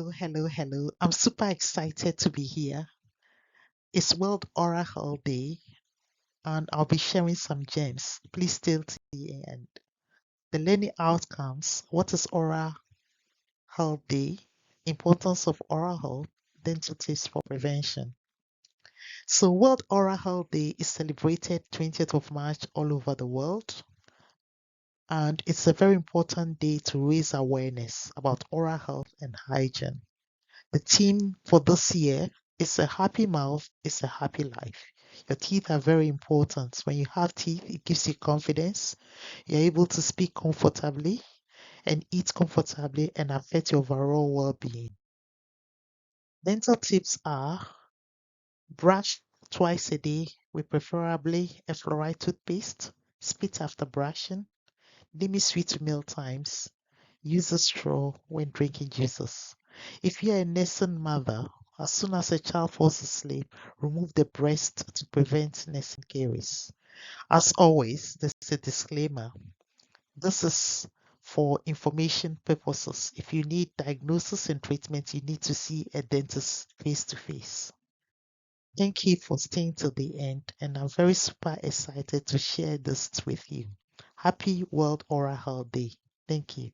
hello. I'm super excited to be here. It's World Oral Health Day, and I'll be sharing some gems. Please stay till the end. The learning outcomes. What is Oral Health Day? Importance of oral health. Dental tips for prevention. So, World Oral Health Day is celebrated 20th of March all over the world, and it's a very important day to raise awareness about oral health and hygiene. The theme for this year is a happy mouth is a happy life. Your teeth are very important. When you have teeth, it gives you confidence. You're able to speak comfortably and eat comfortably and affect your overall well-being. Dental tips are brush twice a day with preferably a fluoride toothpaste, spit after brushing, limit sweet meal times, use a straw when drinking juices. If you're a nursing mother, as soon as a child falls asleep, remove the breast to prevent nursing caries. As always, there's a disclaimer. This is for information purposes. If you need diagnosis and treatment, you need to see a dentist face to face. Thank you for staying till the end, and I'm very super excited to share this with you. Happy World Oral Health Day. Thank you.